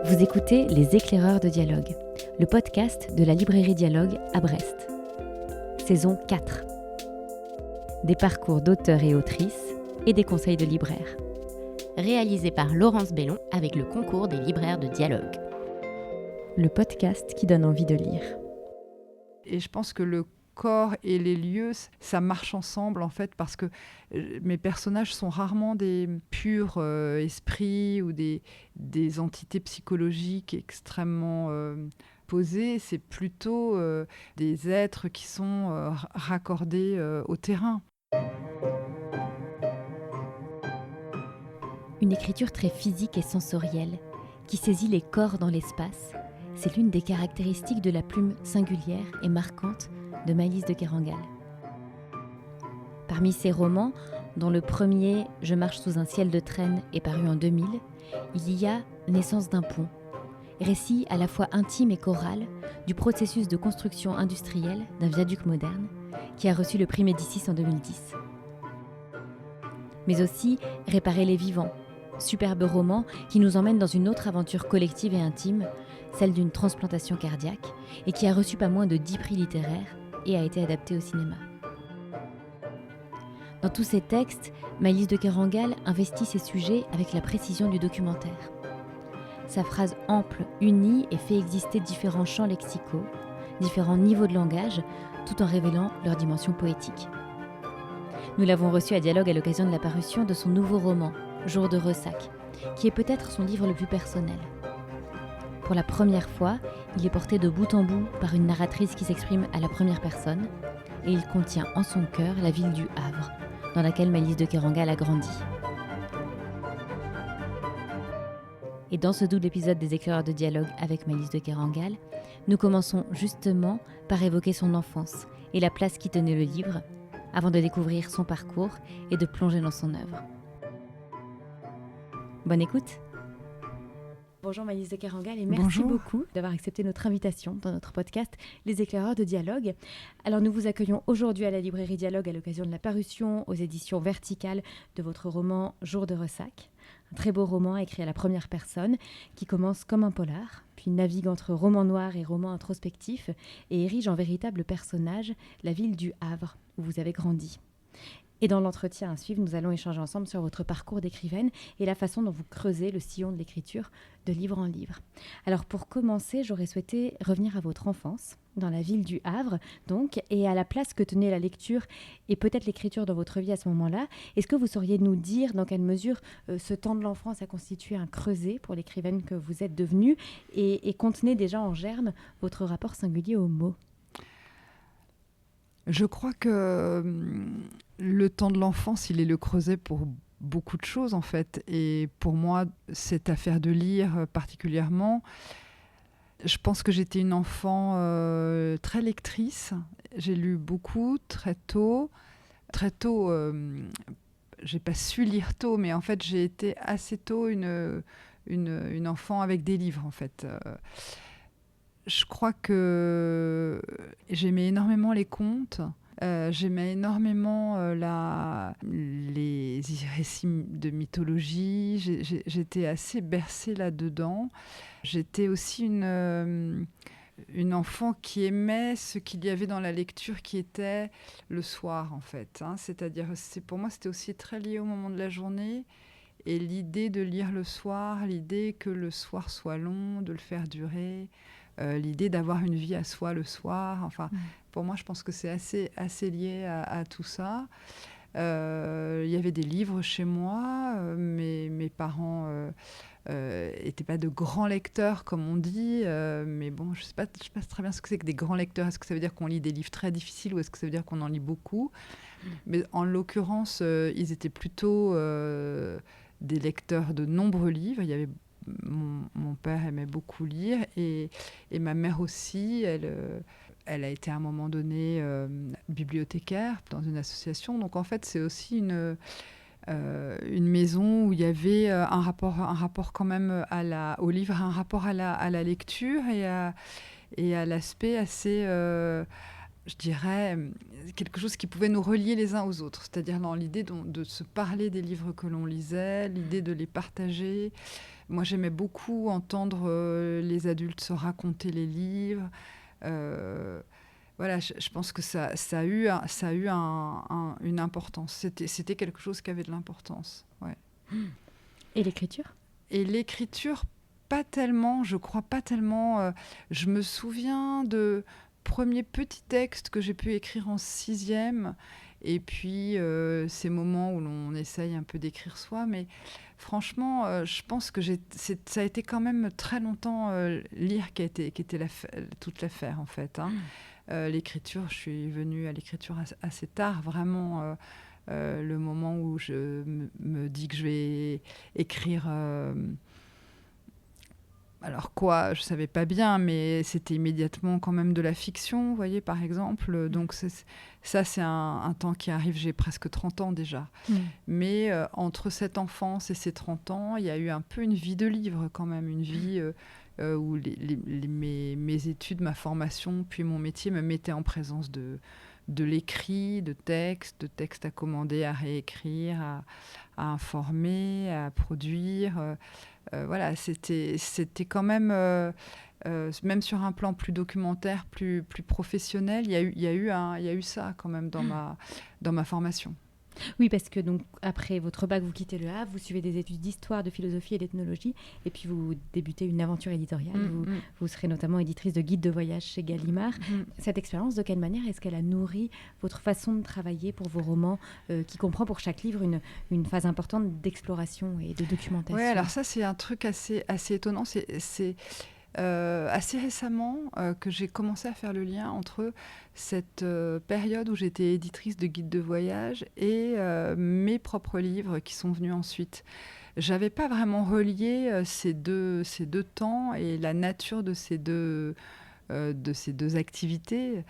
Vous écoutez Les Éclaireurs de Dialogue, le podcast de la librairie Dialogue à Brest. Saison 4. Des parcours d'auteurs et autrices et des conseils de libraires. Réalisé par Laurence Bellon avec le concours des libraires de Dialogue. Le podcast qui donne envie de lire. Et je pense que le corps et les lieux, ça marche ensemble en fait, parce que mes personnages sont rarement des purs esprits ou des entités psychologiques extrêmement posées. C'est plutôt des êtres qui sont raccordés au terrain. Une écriture très physique et sensorielle, qui saisit les corps dans l'espace, c'est l'une des caractéristiques de la plume singulière et marquante de Maëlys de Kerangal. Parmi ses romans, dont le premier « Je marche sous un ciel de traîne » est paru en 2000, il y a Naissance d'un pont, récit à la fois intime et choral du processus de construction industrielle d'un viaduc moderne qui a reçu le prix Médicis en 2010. Mais aussi Réparer les vivants, superbe roman qui nous emmène dans une autre aventure collective et intime, celle d'une transplantation cardiaque, et qui a reçu pas moins de 10 prix littéraires et a été adapté au cinéma. Dans tous ces textes, Maëlys de Kerangal investit ses sujets avec la précision du documentaire. Sa phrase ample unit et fait exister différents champs lexicaux, différents niveaux de langage, tout en révélant leur dimension poétique. Nous l'avons reçu à Dialogue à l'occasion de la parution de son nouveau roman, Jour de ressac, qui est peut-être son livre le plus personnel. Pour la première fois, il est porté de bout en bout par une narratrice qui s'exprime à la première personne, et il contient en son cœur la ville du Havre, dans laquelle Maëlys de Kerangal a grandi. Et dans ce double épisode des Éclaireurs de Dialogue avec Maëlys de Kerangal, nous commençons justement par évoquer son enfance et la place qu'y tenait le livre, avant de découvrir son parcours et de plonger dans son œuvre. Bonne écoute. Bonjour Maëlys de Kerangal et merci beaucoup d'avoir accepté notre invitation dans notre podcast Les Éclaireurs de Dialogue. Alors nous vous accueillons aujourd'hui à la librairie Dialogue à l'occasion de la parution aux éditions Verticales de votre roman Jour de ressac. Un très beau roman écrit à la première personne qui commence comme un polar, puis navigue entre roman noir et roman introspectif et érige en véritable personnage la ville du Havre où vous avez grandi. Et dans l'entretien à suivre, nous allons échanger ensemble sur votre parcours d'écrivaine et la façon dont vous creusez le sillon de l'écriture de livre en livre. Alors pour commencer, j'aurais souhaité revenir à votre enfance, dans la ville du Havre, donc, et à la place que tenait la lecture et peut-être l'écriture dans votre vie à ce moment-là. Est-ce que vous sauriez nous dire dans quelle mesure ce temps de l'enfance a constitué un creuset pour l'écrivaine que vous êtes devenue et contenait déjà en germe votre rapport singulier aux mots ? Je crois que le temps de l'enfance, il est le creuset pour beaucoup de choses en fait. Et pour moi, cette affaire de lire particulièrement, je pense que j'étais une enfant très lectrice. J'ai lu beaucoup très tôt. Très tôt, j'ai pas su lire tôt, mais en fait, j'ai été assez tôt une enfant avec des livres en fait. Je crois que j'aimais énormément les contes. J'aimais énormément les récits de mythologie. J'étais assez bercée là-dedans. J'étais aussi une enfant qui aimait ce qu'il y avait dans la lecture qui était le soir, en fait. C'est-à-dire, pour moi, c'était aussi très lié au moment de la journée. Et l'idée de lire le soir, l'idée que le soir soit long, de le faire durer, l'idée d'avoir une vie à soi le soir. Enfin, pour moi, je pense que c'est assez lié à tout ça. Il y avait des livres chez moi. Mes parents n'étaient pas de grands lecteurs, comme on dit. Mais bon, je sais pas très bien ce que c'est que des grands lecteurs. Est-ce que ça veut dire qu'on lit des livres très difficiles ou est-ce que ça veut dire qu'on en lit beaucoup ? Mais en l'occurrence, ils étaient plutôt des lecteurs de nombreux livres. Il y avait mon père aimait beaucoup lire et ma mère aussi. Elle a été à un moment donné bibliothécaire dans une association. Donc en fait, c'est aussi une maison où il y avait un rapport quand même au livre, un rapport à la lecture et à l'aspect assez, je dirais, quelque chose qui pouvait nous relier les uns aux autres. C'est-à-dire dans l'idée de se parler des livres que l'on lisait, l'idée de les partager, Moi, j'aimais beaucoup entendre les adultes se raconter les livres. Voilà, je pense que ça a eu une importance. C'était quelque chose qui avait de l'importance. Ouais. Et l'écriture ? Et l'écriture, pas tellement, je crois pas tellement. Je me souviens de premiers petits textes que j'ai pu écrire en 6e, et puis ces moments où l'on essaye un peu d'écrire soi, mais franchement, je pense que ça a été quand même très longtemps lire qui était toute l'affaire, en fait. Hein. L'écriture, je suis venue à l'écriture assez tard, vraiment. Le moment où je me dis que je vais écrire... alors quoi, je ne savais pas bien, mais c'était immédiatement quand même de la fiction, vous voyez, par exemple. Donc ça, c'est un temps qui arrive, j'ai presque 30 ans déjà. Mais entre cette enfance et ces 30 ans, il y a eu un peu une vie de livre quand même, une vie où mes études, ma formation, puis mon métier me mettaient en présence de l'écrit, de textes à commander, à réécrire, à informer, à produire. Voilà, c'était quand même, même sur un plan plus documentaire, plus professionnel, il y a eu ça quand même dans ma formation. Oui, parce que donc, après votre bac, vous quittez le Havre, vous suivez des études d'histoire, de philosophie et d'ethnologie, et puis vous débutez une aventure éditoriale. Vous serez notamment éditrice de guides de voyage chez Gallimard. Cette expérience, de quelle manière est-ce qu'elle a nourri votre façon de travailler pour vos romans, qui comprend pour chaque livre une phase importante d'exploration et de documentation ? Oui, alors ça, c'est un truc assez étonnant. C'est assez récemment que j'ai commencé à faire le lien entre cette période où j'étais éditrice de guides de voyage et mes propres livres qui sont venus ensuite. J'avais pas vraiment relié ces deux temps et la nature de ces deux activités.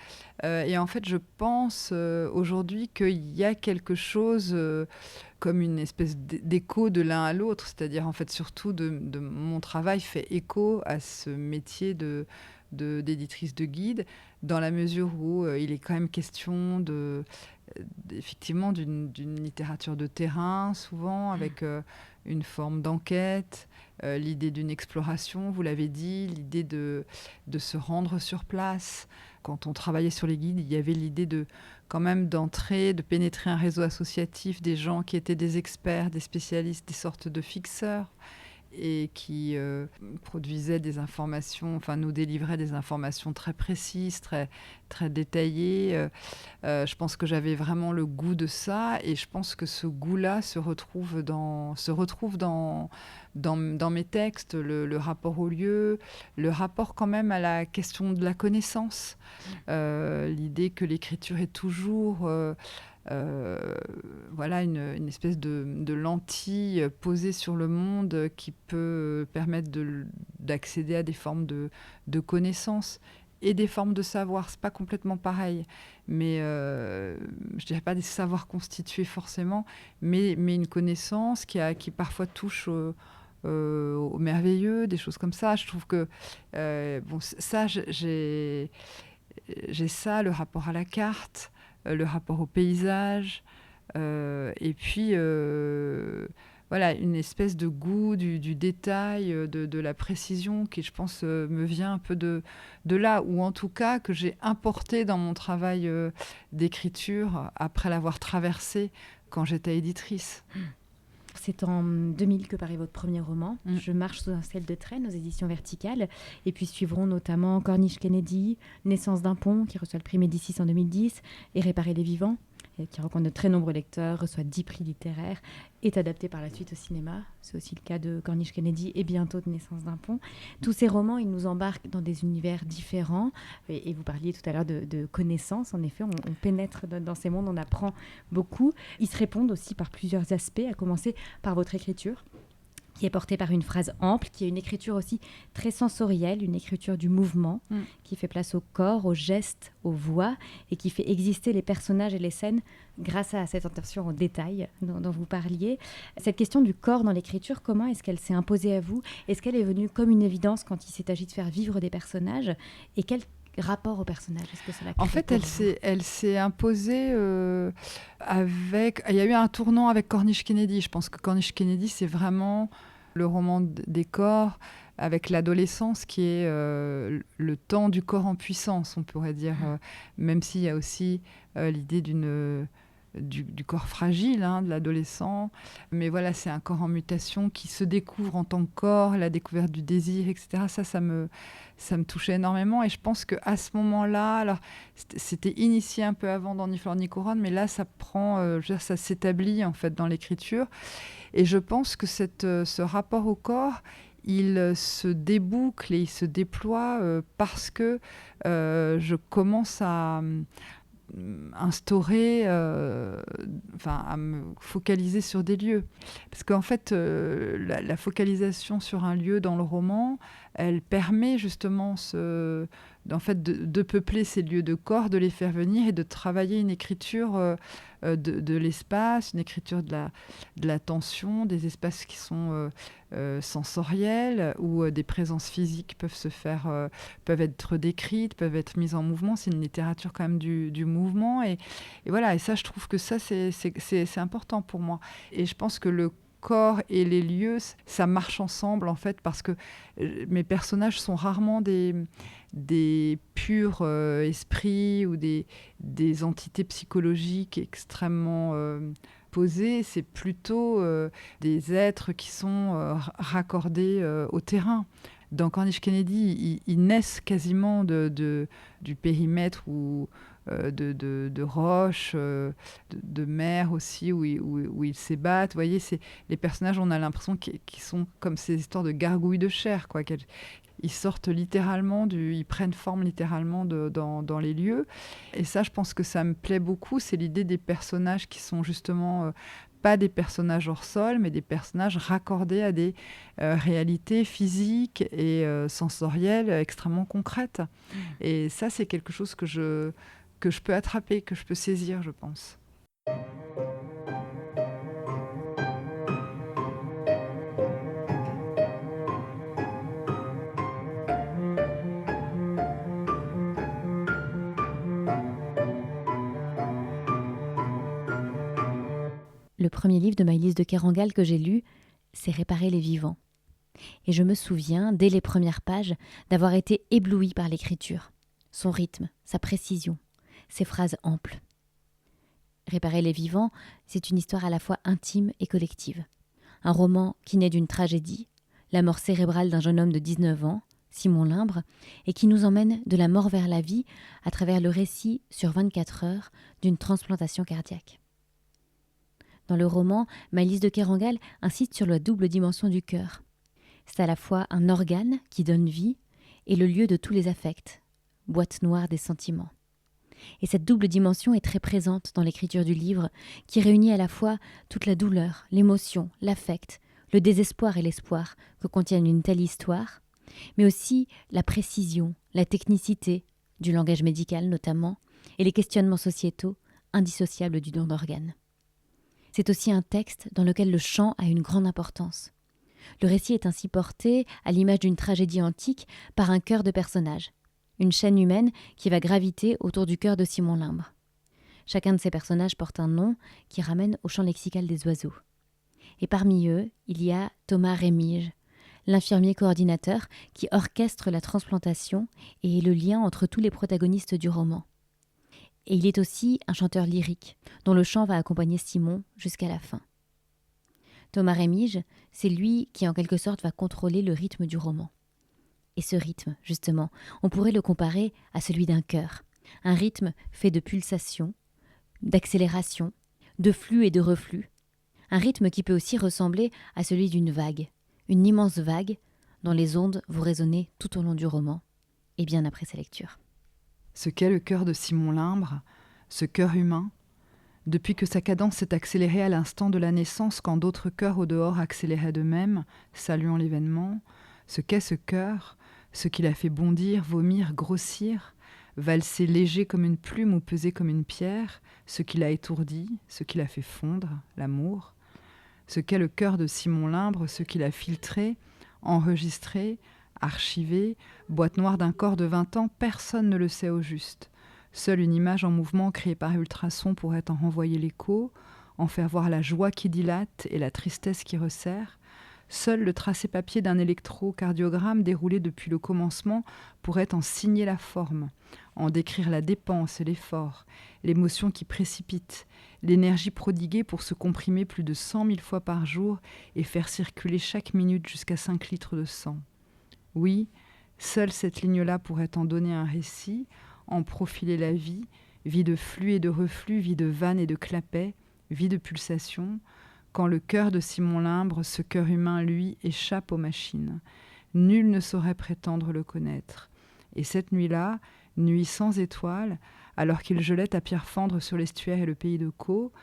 Et en fait, je pense aujourd'hui qu'il y a quelque chose comme une espèce d'écho de l'un à l'autre. C'est-à-dire, en fait, surtout de mon travail fait écho à ce métier d'éditrice de guide, dans la mesure où il est quand même question effectivement d'une littérature de terrain, souvent, avec une forme d'enquête, l'idée d'une exploration, vous l'avez dit, l'idée de se rendre sur place. Quand on travaillait sur les guides, il y avait l'idée quand même d'entrer, de pénétrer un réseau associatif, des gens qui étaient des experts, des spécialistes, des sortes de fixeurs, et qui produisaient des informations, enfin nous délivraient des informations très précises, très, très détaillées. Je pense que j'avais vraiment le goût de ça, et je pense que ce goût-là se retrouve dans mes textes, le rapport au lieu, le rapport quand même à la question de la connaissance, l'idée que l'écriture est toujours... voilà une espèce de lentille posée sur le monde qui peut permettre d'accéder à des formes de connaissances et des formes de savoir. C'est pas complètement pareil, mais je dirais pas des savoirs constitués forcément, mais une connaissance qui parfois touche au merveilleux, des choses comme ça. Je trouve que bon, ça, j'ai ça, le rapport à la carte, le rapport au paysage, et puis voilà, une espèce de goût du détail, de la précision qui, je pense, me vient un peu de là, ou en tout cas que j'ai importé dans mon travail d'écriture après l'avoir traversé quand j'étais éditrice. C'est en 2000 que paraît votre premier roman, Je marche sous un ciel de traîne, aux éditions Verticales. Et puis suivront notamment Corniche Kennedy, Naissance d'un pont, qui reçoit le prix Médicis en 2010, et Réparer les vivants, qui rencontre de très nombreux lecteurs, reçoit 10 prix littéraires, est adapté par la suite au cinéma. C'est aussi le cas de Corniche Kennedy et bientôt de Naissance d'un pont. Tous ces romans, ils nous embarquent dans des univers différents. Et vous parliez tout à l'heure de connaissances. En effet, on pénètre dans ces mondes, on apprend beaucoup. Ils se répondent aussi par plusieurs aspects, à commencer par votre écriture, qui est portée par une phrase ample, qui est une écriture aussi très sensorielle, une écriture du mouvement, qui fait place au corps, aux gestes, aux voix, et qui fait exister les personnages et les scènes grâce à cette attention au détail dont vous parliez. Cette question du corps dans l'écriture, comment est-ce qu'elle s'est imposée à vous ? Est-ce qu'elle est venue comme une évidence quand il s'est agi de faire vivre des personnages ? Et quel rapport au personnage, est-ce que ça l'a créé ? En fait, elle s'est imposée avec... Il y a eu un tournant avec Corniche Kennedy. Je pense que Corniche Kennedy, c'est vraiment le roman des corps avec l'adolescence qui est le temps du corps en puissance, on pourrait dire, même s'il y a aussi l'idée du corps fragile de l'adolescent. Mais voilà, c'est un corps en mutation qui se découvre en tant que corps, la découverte du désir, etc. Ça me touchait énormément. Et je pense qu'à ce moment-là, alors c'était initié un peu avant dans Ni Fleur ni Couronne, mais là, ça prend, ça s'établit en fait dans l'écriture. Et je pense que ce rapport au corps, il se déboucle et il se déploie parce que je commence à instaurer, à me focaliser sur des lieux. Parce qu'en fait, la focalisation sur un lieu dans le roman, elle permet justement de peupler ces lieux de corps, de les faire venir et de travailler une écriture de l'espace, une écriture de la tension, des espaces qui sont sensoriels, où des présences physiques peuvent être décrites, peuvent être mises en mouvement. C'est une littérature quand même du mouvement. Et voilà, et ça, je trouve que ça, c'est important pour moi. Et je pense que le corps et les lieux, ça marche ensemble, en fait, parce que mes personnages sont rarement des purs esprits ou des entités psychologiques extrêmement posées. C'est plutôt des êtres qui sont raccordés au terrain. Dans Cornish Kennedy, ils naissent quasiment du périmètre ou de roches, de mer aussi, où ils s'ébattent. Vous voyez, les personnages, on a l'impression qu'ils sont comme ces histoires de gargouilles de chair, quoi. Ils sortent littéralement, ils prennent forme littéralement dans les lieux. Et ça, je pense que ça me plaît beaucoup. C'est l'idée des personnages qui sont justement pas des personnages hors sol, mais des personnages raccordés à des réalités physiques et sensorielles extrêmement concrètes. Et ça, c'est quelque chose que je peux attraper, que je peux saisir, je pense. Le premier livre de Maëlys de Kerangal que j'ai lu, c'est Réparer les vivants. Et je me souviens, dès les premières pages, d'avoir été éblouie par l'écriture, son rythme, sa précision, ses phrases amples. Réparer les vivants, c'est une histoire à la fois intime et collective. Un roman qui naît d'une tragédie, la mort cérébrale d'un jeune homme de 19 ans, Simon Limbre, et qui nous emmène de la mort vers la vie à travers le récit sur 24 heures d'une transplantation cardiaque. Dans le roman, Maëlys de Kerangal insiste sur la double dimension du cœur. C'est à la fois un organe qui donne vie et le lieu de tous les affects, boîte noire des sentiments. Et cette double dimension est très présente dans l'écriture du livre, qui réunit à la fois toute la douleur, l'émotion, l'affect, le désespoir et l'espoir que contient une telle histoire, mais aussi la précision, la technicité, du langage médical notamment, et les questionnements sociétaux indissociables du don d'organes. C'est aussi un texte dans lequel le chant a une grande importance. Le récit est ainsi porté, à l'image d'une tragédie antique, par un chœur de personnages, une chaîne humaine qui va graviter autour du cœur de Simon Limbre. Chacun de ces personnages porte un nom qui ramène au chant lexical des oiseaux. Et parmi eux, il y a Thomas Rémige, l'infirmier coordinateur qui orchestre la transplantation et est le lien entre tous les protagonistes du roman. Et il est aussi un chanteur lyrique, dont le chant va accompagner Simon jusqu'à la fin. Thomas Rémige, c'est lui qui en quelque sorte va contrôler le rythme du roman. Et ce rythme, justement, on pourrait le comparer à celui d'un cœur. Un rythme fait de pulsations, d'accélération, de flux et de reflux. Un rythme qui peut aussi ressembler à celui d'une vague, une immense vague dont les ondes vont résonner tout au long du roman et bien après sa lecture. Ce qu'est le cœur de Simon Limbre, ce cœur humain, depuis que sa cadence s'est accélérée à l'instant de la naissance quand d'autres cœurs au dehors accéléraient d'eux-mêmes, saluant l'événement, ce qu'est ce cœur, ce qui l'a fait bondir, vomir, grossir, valser léger comme une plume ou peser comme une pierre, ce qui l'a étourdi, ce qui l'a fait fondre, l'amour, ce qu'est le cœur de Simon Limbre, ce qui l'a filtré, enregistré, archivé, boîte noire d'un corps de 20 ans, personne ne le sait au juste. Seule une image en mouvement créée par ultrasons pourrait en renvoyer l'écho, en faire voir la joie qui dilate et la tristesse qui resserre, Seul le tracé-papier d'un électrocardiogramme déroulé depuis le commencement pourrait en signer la forme, en décrire la dépense et l'effort, l'émotion qui précipite, l'énergie prodiguée pour se comprimer plus de 100 000 fois par jour et faire circuler chaque minute jusqu'à 5 litres de sang. Oui, seule cette ligne-là pourrait en donner un récit, en profiler la vie, vie de flux et de reflux, vie de vannes et de clapets, vie de pulsations, quand le cœur de Simon Limbre, ce cœur humain, lui, échappe aux machines. Nul ne saurait prétendre le connaître. Et cette nuit-là, nuit sans étoiles, alors qu'il gelait à pierre fendre sur l'estuaire et le pays de Caux,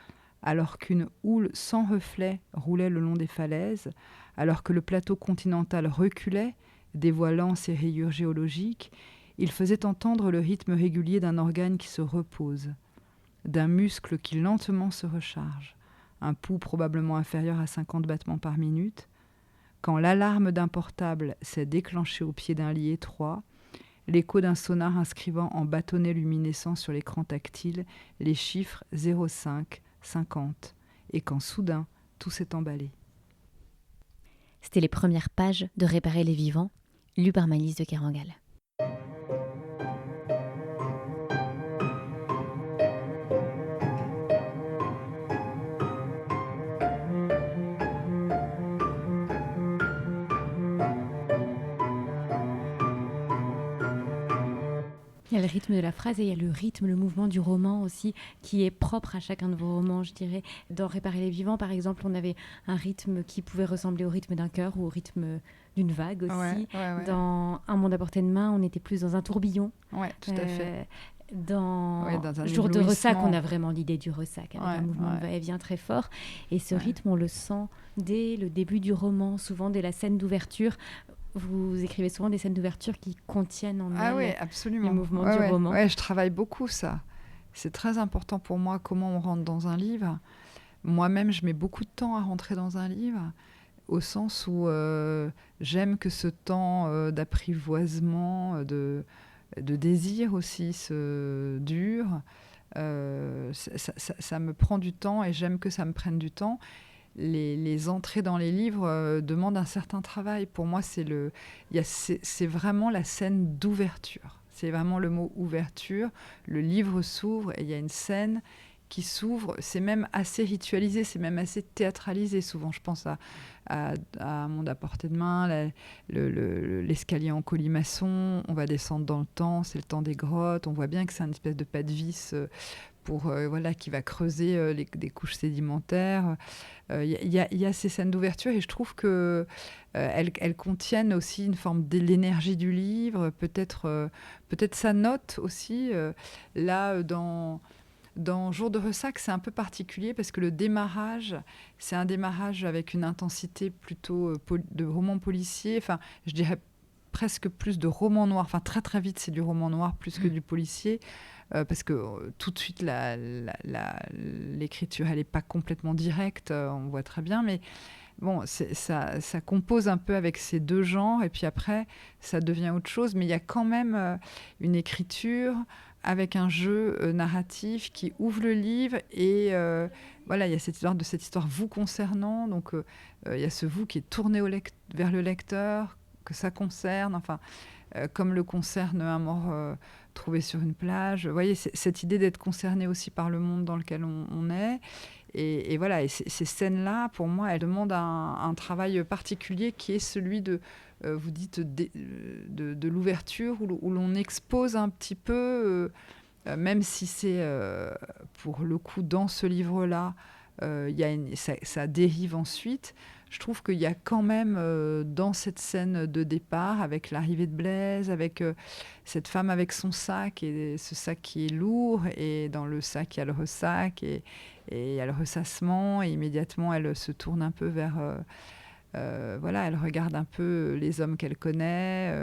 alors qu'une houle sans reflet roulait le long des falaises, alors que le plateau continental reculait, dévoilant ses rayures géologiques, il faisait entendre le rythme régulier d'un organe qui se repose, d'un muscle qui lentement se recharge, un pouls probablement inférieur à 50 battements par minute, quand l'alarme d'un portable s'est déclenchée au pied d'un lit étroit, l'écho d'un sonar inscrivant en bâtonnets luminescents sur l'écran tactile les chiffres 05, 50, et quand soudain tout s'est emballé. C'était les premières pages de Réparer les vivants, lues par Maëlys de Kerangal. Il y a le rythme de la phrase et il y a le rythme, le mouvement du roman aussi, qui est propre à chacun de vos romans, je dirais. Dans Réparer les vivants, par exemple, on avait un rythme qui pouvait ressembler au rythme d'un cœur ou au rythme d'une vague aussi. Ouais. Dans Un monde à portée de main, on était plus dans un tourbillon. Oui, tout à fait. Dans un Jour de ressac, éblouissement. on a vraiment l'idée du ressac, avec un mouvement de va-et-vient très fort. Et ce rythme, on le sent dès le début du roman, souvent dès la scène d'ouverture. Vous écrivez souvent des scènes d'ouverture qui contiennent en elles absolument. les mouvements du roman. Ouais, je travaille beaucoup ça. C'est très important pour moi comment on rentre dans un livre. Moi-même, je mets beaucoup de temps à rentrer dans un livre, au sens où j'aime que ce temps d'apprivoisement, de désir aussi dure. Ça me prend du temps et j'aime que ça me prenne du temps. Les entrées dans les livres demandent un certain travail. Pour moi, c'est vraiment la scène d'ouverture. C'est vraiment le mot ouverture. Le livre s'ouvre et il y a une scène qui s'ouvre. C'est même assez ritualisé, c'est même assez théâtralisé. Souvent, je pense à Un monde à portée de main, l'escalier en colimaçon. On va descendre dans le temps, c'est le temps des grottes. On voit bien que c'est une espèce de pas de vis qui va creuser des couches sédimentaires. Il y a ces scènes d'ouverture et je trouve que elles contiennent aussi une forme de l'énergie du livre, peut-être sa note aussi. Dans Jour de ressac, c'est un peu particulier parce que le démarrage, c'est un démarrage avec une intensité plutôt de roman policier. Enfin, je dirais presque plus de roman noir. Enfin, très très vite, c'est du roman noir plus que du policier. Parce que tout de suite, l'écriture, elle n'est pas complètement directe, on voit très bien, mais bon, ça compose un peu avec ces deux genres, et puis après, ça devient autre chose, mais il y a quand même une écriture avec un jeu narratif qui ouvre le livre, et il y a cette histoire vous concernant, donc il y a ce vous qui est tourné vers le lecteur, que ça concerne, enfin... comme le concerne un mort trouvé sur une plage. Vous voyez, cette idée d'être concerné aussi par le monde dans lequel on est. Et voilà, et ces scènes-là, pour moi, elles demandent un travail particulier qui est celui vous dites, de l'ouverture, où l'on expose un petit peu, même si c'est, pour le coup, dans ce livre-là, ça dérive ensuite. Je trouve qu'il y a quand même dans cette scène de départ, avec l'arrivée de Blaise, avec cette femme avec son sac, et ce sac qui est lourd, et dans le sac, il y a le ressac, et il y a le ressassement, et immédiatement, elle se tourne un peu vers... elle regarde un peu les hommes qu'elle connaît.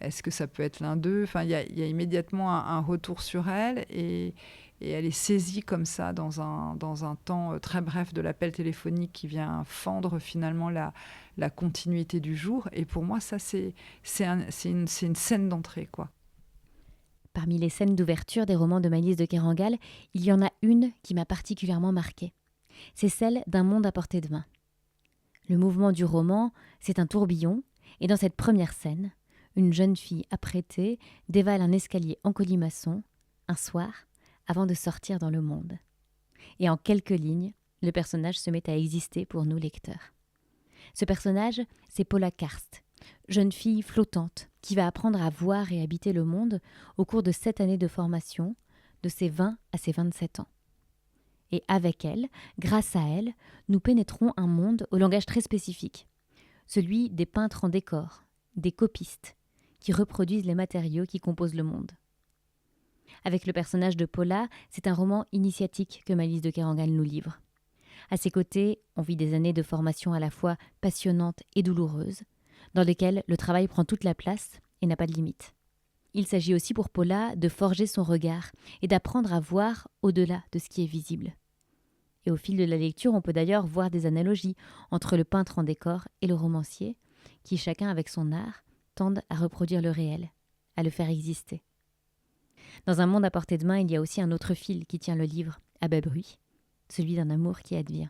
Est-ce que ça peut être l'un d'eux ? Enfin, il y a immédiatement un retour sur elle, et elle est saisie comme ça dans un temps très bref de l'appel téléphonique qui vient fendre finalement la continuité du jour. Et pour moi, ça, c'est une scène d'entrée, quoi. Parmi les scènes d'ouverture des romans de Maëlys de Kerangal, il y en a une qui m'a particulièrement marquée. C'est celle d'Un monde à portée de main. Le mouvement du roman, c'est un tourbillon, et dans cette première scène, une jeune fille apprêtée dévale un escalier en colimaçon, un soir, avant de sortir dans le monde. Et en quelques lignes, le personnage se met à exister pour nous lecteurs. Ce personnage, c'est Paula Karst, jeune fille flottante qui va apprendre à voir et habiter le monde au cours de 7 années de formation, de ses 20 à ses 27 ans. Et avec elle, grâce à elle, nous pénétrons un monde au langage très spécifique, celui des peintres en décor, des copistes, qui reproduisent les matériaux qui composent le monde. Avec le personnage de Paula, c'est un roman initiatique que Maëlys de Kerangal nous livre. À ses côtés, on vit des années de formation à la fois passionnantes et douloureuses, dans lesquelles le travail prend toute la place et n'a pas de limite. Il s'agit aussi pour Paula de forger son regard et d'apprendre à voir au-delà de ce qui est visible. Et au fil de la lecture, on peut d'ailleurs voir des analogies entre le peintre en décor et le romancier, qui chacun avec son art tendent à reproduire le réel, à le faire exister. Dans un monde à portée de main, il y a aussi un autre fil qui tient le livre à bas bruit, celui d'un amour qui advient.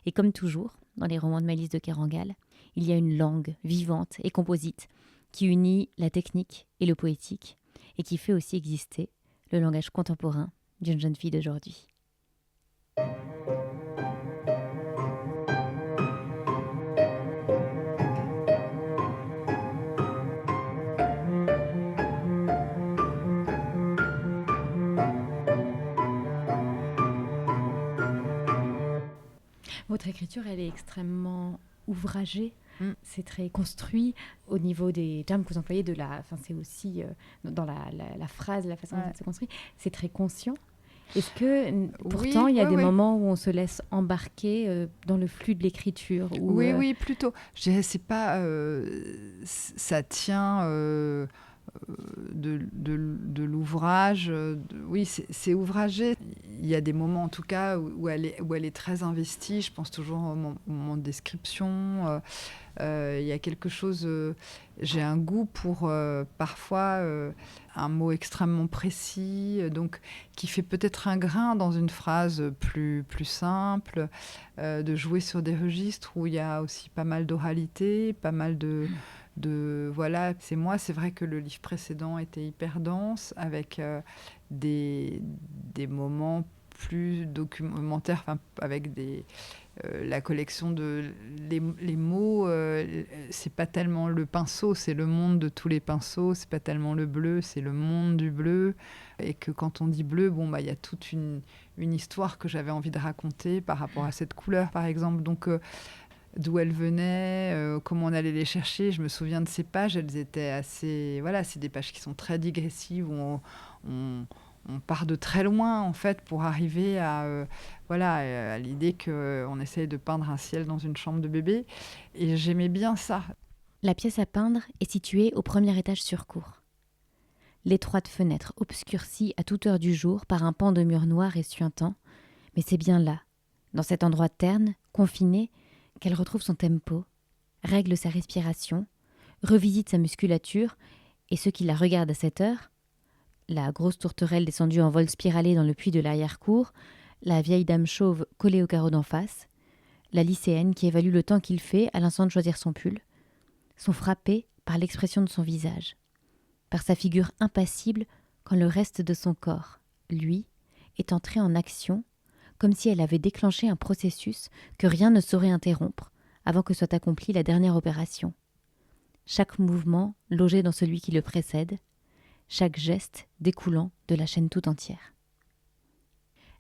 Et comme toujours, dans les romans de Maëlys de Kerangal, il y a une langue vivante et composite qui unit la technique et le poétique et qui fait aussi exister le langage contemporain d'une jeune fille d'aujourd'hui. Votre écriture, elle est extrêmement ouvragée. C'est très construit au niveau des termes que vous employez, c'est aussi dans la phrase, la façon dont c'est construit, c'est très conscient. Est-ce que pourtant il y a des moments où on se laisse embarquer dans le flux de l'écriture Oui, plutôt. Je dirais c'est pas ça tient de l'ouvrage. Oui, c'est ouvragé. Il y a des moments en tout cas où elle est très investie. Je pense toujours au moment de description. Il y a quelque chose, j'ai un goût pour parfois un mot extrêmement précis, donc qui fait peut-être un grain dans une phrase plus simple, de jouer sur des registres où il y a aussi pas mal d'oralité, pas mal de voilà, c'est vrai que le livre précédent était hyper dense avec des moments plus documentaires, avec la collection de les mots, c'est pas tellement le pinceau, c'est le monde de tous les pinceaux, c'est pas tellement le bleu, c'est le monde du bleu, et que quand on dit bleu, il y a toute une histoire que j'avais envie de raconter par rapport à cette couleur, par exemple. Donc d'où elles venaient, comment on allait les chercher. Je me souviens de ces pages, elles étaient assez... Voilà, c'est des pages qui sont très digressives, où on part de très loin, en fait, pour arriver à l'idée qu'on essaye de peindre un ciel dans une chambre de bébé. Et j'aimais bien ça. La pièce à peindre est située au premier étage sur cour. L'étroite fenêtre obscurcie à toute heure du jour par un pan de mur noir et suintant, mais c'est bien là, dans cet endroit terne, confiné, qu'elle retrouve son tempo, règle sa respiration, revisite sa musculature, et ceux qui la regardent à cette heure, la grosse tourterelle descendue en vol spiralé dans le puits de l'arrière-cour, la vieille dame chauve collée au carreau d'en face, la lycéenne qui évalue le temps qu'il fait à l'instant de choisir son pull, sont frappés par l'expression de son visage, par sa figure impassible quand le reste de son corps, lui, est entré en action, comme si elle avait déclenché un processus que rien ne saurait interrompre avant que soit accomplie la dernière opération. Chaque mouvement logé dans celui qui le précède, chaque geste découlant de la chaîne tout entière.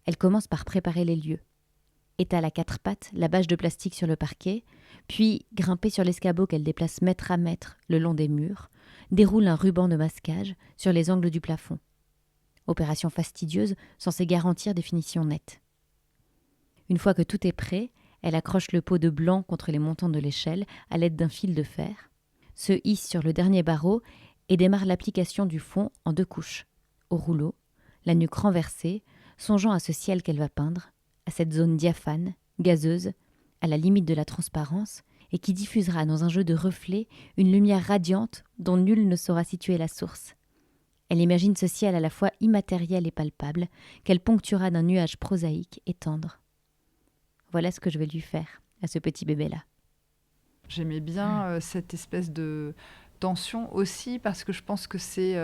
Elle commence par préparer les lieux, étale à 4 pattes la bâche de plastique sur le parquet, puis, grimpée sur l'escabeau qu'elle déplace mètre à mètre le long des murs, déroule un ruban de masquage sur les angles du plafond. Opération fastidieuse censée garantir des finitions nettes. Une fois que tout est prêt, elle accroche le pot de blanc contre les montants de l'échelle à l'aide d'un fil de fer, se hisse sur le dernier barreau et démarre l'application du fond en 2 couches, au rouleau, la nuque renversée, songeant à ce ciel qu'elle va peindre, à cette zone diaphane, gazeuse, à la limite de la transparence, et qui diffusera dans un jeu de reflets une lumière radiante dont nul ne saura situer la source. Elle imagine ce ciel à la fois immatériel et palpable, qu'elle ponctuera d'un nuage prosaïque et tendre. Voilà ce que je vais lui faire, à ce petit bébé-là. J'aimais bien cette espèce de tension aussi, parce que je pense que c'est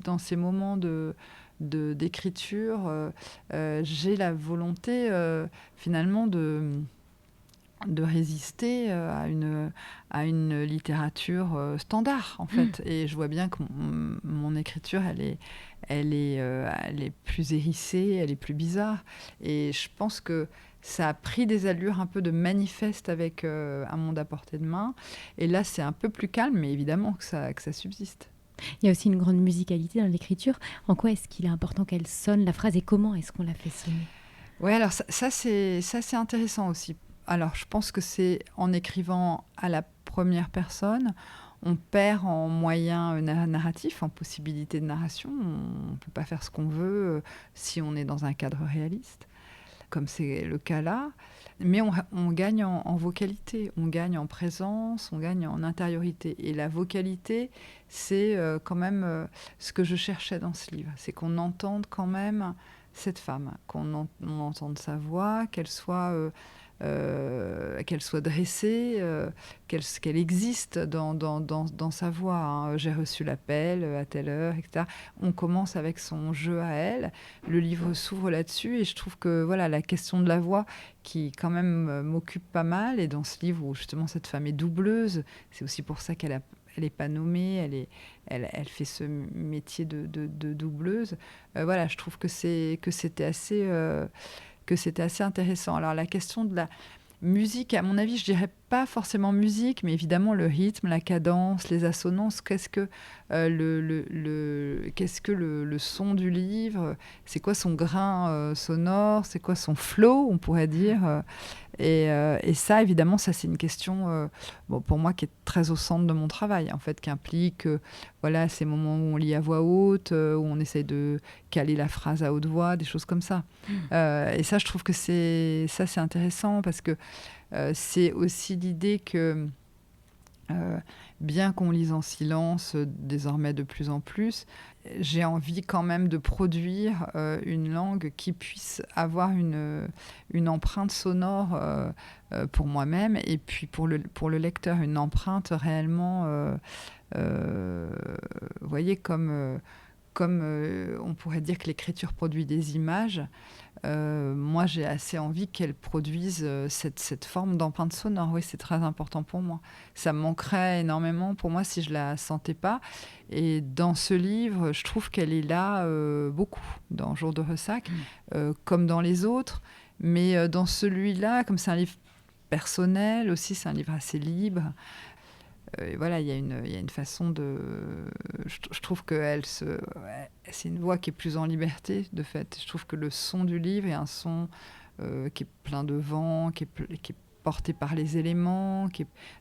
dans ces moments d'écriture, j'ai la volonté finalement de résister à une littérature standard, en fait. Et je vois bien que mon écriture, elle est plus hérissée, elle est plus bizarre. Et je pense que ça a pris des allures un peu de manifeste avec Un monde à portée de main. Et là, c'est un peu plus calme, mais évidemment que ça subsiste. Il y a aussi une grande musicalité dans l'écriture. En quoi est-ce qu'il est important qu'elle sonne, la phrase, et comment est-ce qu'on la fait sonner ? Ouais, alors ça c'est intéressant aussi. Alors, je pense que c'est en écrivant à la première personne, on perd en moyens narratifs, en possibilités de narration. On ne peut pas faire ce qu'on veut si on est dans un cadre réaliste, comme c'est le cas là. Mais on gagne en vocalité, on gagne en présence, on gagne en intériorité. Et la vocalité, c'est quand même ce que je cherchais dans ce livre. C'est qu'on entende quand même cette femme, qu'on entende sa voix, qu'elle soit dressée, qu'elle existe dans sa voix. Hein. J'ai reçu l'appel à telle heure, etc. On commence avec son jeu à elle. Le livre s'ouvre là-dessus et je trouve que voilà, la question de la voix qui quand même m'occupe pas mal, et dans ce livre où justement cette femme est doubleuse, c'est aussi pour ça qu'elle n'est pas nommée, elle fait ce métier de doubleuse. Voilà, je trouve que c'était assez intéressant. Alors la question de la musique, à mon avis, je dirais pas forcément musique, mais évidemment le rythme, la cadence, les assonances. Qu'est-ce que le son du livre ? C'est quoi son grain sonore ? C'est quoi son flow, on pourrait dire ? Et ça, évidemment, ça c'est une question pour moi qui est très au centre de mon travail, en fait, qui implique voilà, ces moments où on lit à voix haute, où on essaye de caler la phrase à haute voix, des choses comme ça. Et ça, je trouve que c'est intéressant parce que c'est aussi l'idée que bien qu'on lise en silence désormais de plus en plus, j'ai envie quand même de produire une langue qui puisse avoir une empreinte sonore pour moi-même et puis pour le lecteur, une empreinte réellement, vous voyez, comme on pourrait dire que l'écriture produit des images. Moi, j'ai assez envie qu'elle produise cette forme d'empreinte sonore. Oui, c'est très important pour moi. Ça me manquerait énormément pour moi si je la sentais pas. Et dans ce livre, je trouve qu'elle est là beaucoup, dans Jour de ressac, comme dans les autres. Mais dans celui-là, comme c'est un livre personnel aussi, c'est un livre assez libre. Voilà, il y a une façon de... Je trouve que c'est une voix qui est plus en liberté, de fait. Je trouve que le son du livre est un son qui est plein de vent, qui est porté par les éléments,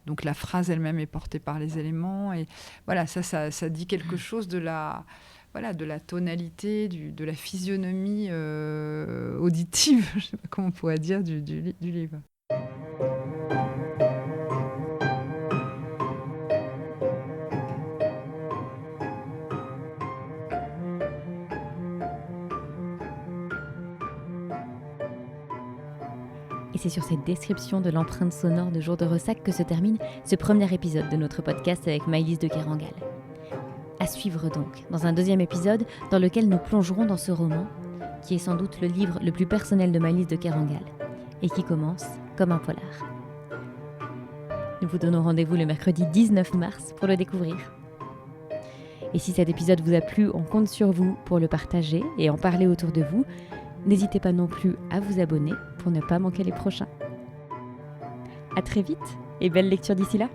donc la phrase elle-même est portée par les éléments. Et voilà, ça dit quelque chose de la tonalité, de la physionomie auditive, je ne sais pas comment on pourrait dire, du livre. Et c'est sur cette description de l'empreinte sonore de Jour de ressac que se termine ce premier épisode de notre podcast avec Maëlys de Kerangal. À suivre donc dans un deuxième épisode dans lequel nous plongerons dans ce roman, qui est sans doute le livre le plus personnel de Maëlys de Kerangal et qui commence comme un polar. Nous vous donnons rendez-vous le mercredi 19 mars pour le découvrir. Et si cet épisode vous a plu, on compte sur vous pour le partager et en parler autour de vous. N'hésitez pas non plus à vous abonner pour ne pas manquer les prochains. À très vite et belle lecture d'ici là.